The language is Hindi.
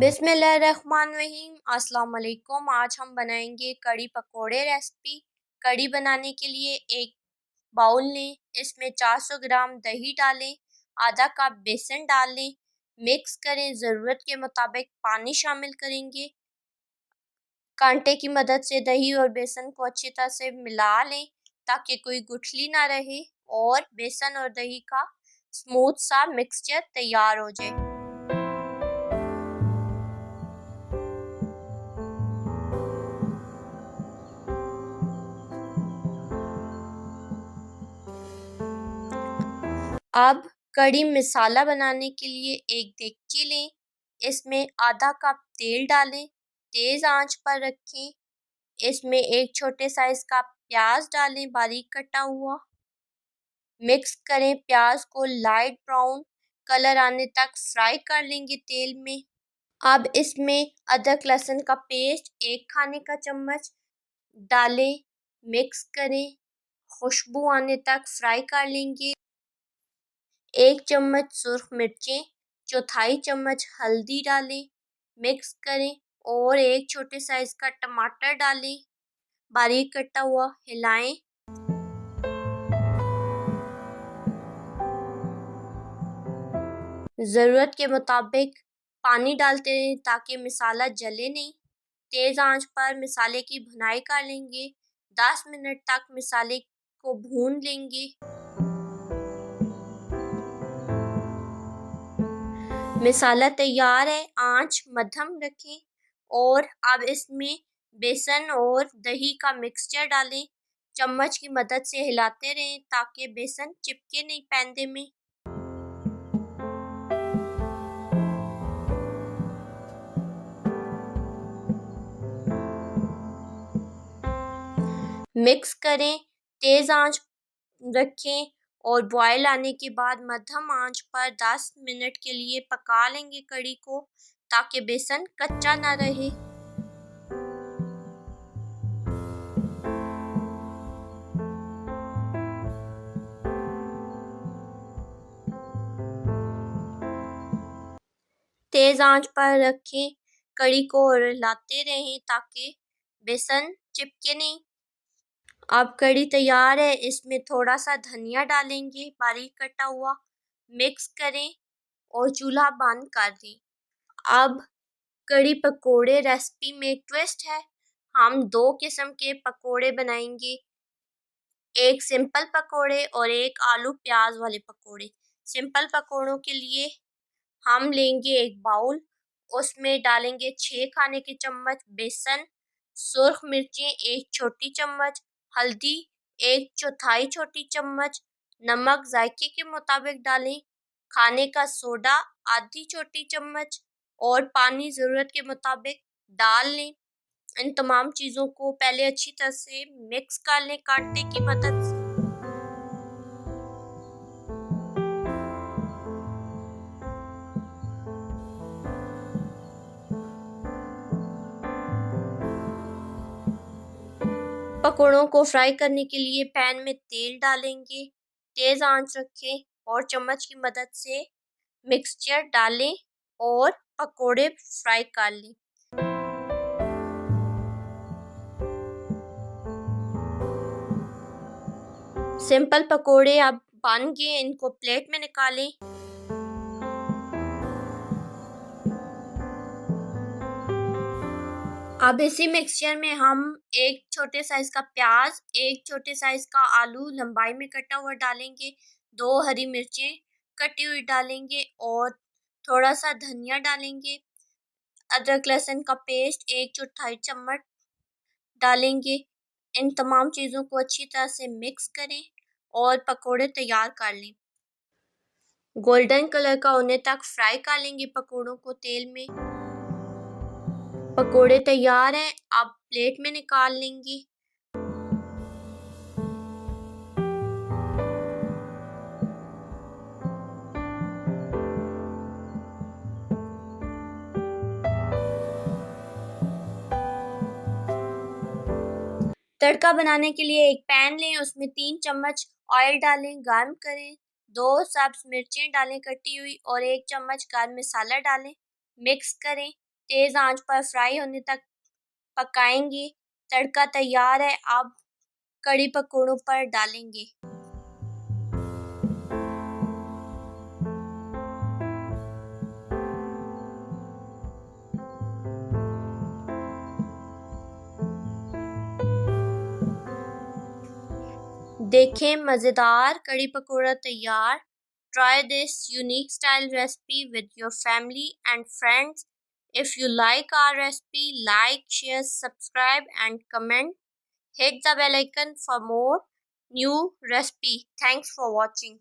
बिस्मिल्लाहिर्रहमानिर्रहीम। अस्सलाम वालेकुम। आज हम बनाएंगे कड़ी पकोड़े रेसिपी। कड़ी बनाने के लिए एक बाउल लें, इसमें 400 ग्राम दही डालें, आधा कप बेसन डाल लें, मिक्स करें। ज़रूरत के मुताबिक पानी शामिल करेंगे। कांटे की मदद से दही और बेसन को अच्छी तरह से मिला लें ताकि कोई गुठली ना रहे और बेसन और दही का स्मूथ सा मिक्सचर तैयार हो जाए। अब कड़ी मसाला बनाने के लिए एक देगची लें, इसमें आधा कप तेल डालें, तेज़ आंच पर रखें। इसमें एक छोटे साइज का प्याज डालें, बारीक कटा हुआ। मिक्स करें, प्याज को लाइट ब्राउन कलर आने तक फ्राई कर लेंगे तेल में। अब इसमें अदरक लहसुन का पेस्ट 1 खाने का चम्मच डालें, मिक्स करें, खुशबू आने तक फ्राई कर लेंगे। 1 चम्मच सुर्ख मिर्चें, चौथाई चम्मच हल्दी डालें, मिक्स करें और एक छोटे साइज का टमाटर डालें, बारीक कटा हुआ, हिलाएं। ज़रूरत के मुताबिक पानी डालते रहें ताकि मसाला जले नहीं। तेज़ आंच पर मसाले की भुनाई कर लेंगे। 10 मिनट तक मसाले को भून लेंगे। मसाला तैयार है, आंच मध्यम रखें और अब इसमें बेसन और दही का मिक्सचर डालें। चम्मच की मदद से हिलाते रहें ताकि बेसन चिपके नहीं पैंदे में। मिक्स करें, तेज़ आंच रखें और बॉयल आने के बाद मध्यम आंच पर 10 मिनट के लिए पका लेंगे कड़ी को ताकि बेसन कच्चा ना रहे। तेज़ आंच पर रखें कड़ी को और हिलाते रहें ताकि बेसन चिपके नहीं। अब कड़ी तैयार है, इसमें थोड़ा सा धनिया डालेंगे बारीक कटा हुआ, मिक्स करें और चूल्हा बंद कर दें। अब कड़ी पकोड़े रेसिपी में एक ट्विस्ट है, हम 2 किस्म के पकोड़े बनाएंगे, एक सिंपल पकोड़े और एक आलू प्याज वाले पकोड़े। सिंपल पकोड़ों के लिए हम लेंगे एक बाउल, उसमें डालेंगे 6 खाने के चम्मच बेसन, सुर्ख मिर्चें 1 छोटी चम्मच, हल्दी 1 चौथाई छोटी चम्मच, नमक जायके के मुताबिक डालें, खाने का सोडा आधी छोटी चम्मच और पानी ज़रूरत के मुताबिक डाल लें। इन तमाम चीज़ों को पहले अच्छी तरह से मिक्स कर लें कांटे की मदद से। पकौड़ों को फ्राई करने के लिए पैन में तेल डालेंगे, तेज़ आंच रखें और चम्मच की मदद से मिक्सचर डालें और पकोड़े फ्राई कर लें। सिंपल पकोड़े अब बन गए, इनको प्लेट में निकालें। अब इसी मिक्सचर में हम एक छोटे साइज का प्याज, एक छोटे साइज का आलू लंबाई में कटा हुआ डालेंगे, 2 हरी मिर्चें कटी हुई डालेंगे और थोड़ा सा धनिया डालेंगे। अदरक लहसुन का पेस्ट 1 चौथाई चम्मच डालेंगे। इन तमाम चीज़ों को अच्छी तरह से मिक्स करें और पकोड़े तैयार कर लें। गोल्डन कलर का होने तक फ्राई कर लेंगे पकोड़ों को तेल में। पकोड़े तैयार हैं, अब प्लेट में निकाल लेंगे। तड़का बनाने के लिए एक पैन लें, उसमें 3 चम्मच ऑयल डालें, गर्म करें, 2 सब्ज मिर्चें डालें कटी हुई और 1 चम्मच गरम मसाला डालें, मिक्स करें। तेज़ आंच पर फ्राई होने तक पकाएंगे। तड़का तैयार है, अब कड़ी पकौड़ों पर डालेंगे। देखें, मज़ेदार कड़ी पकौड़ा तैयार। Try this unique style recipe with your family and friends. If you like our recipe, like, share, subscribe and comment. Hit the bell icon for more new recipe. Thanks for watching.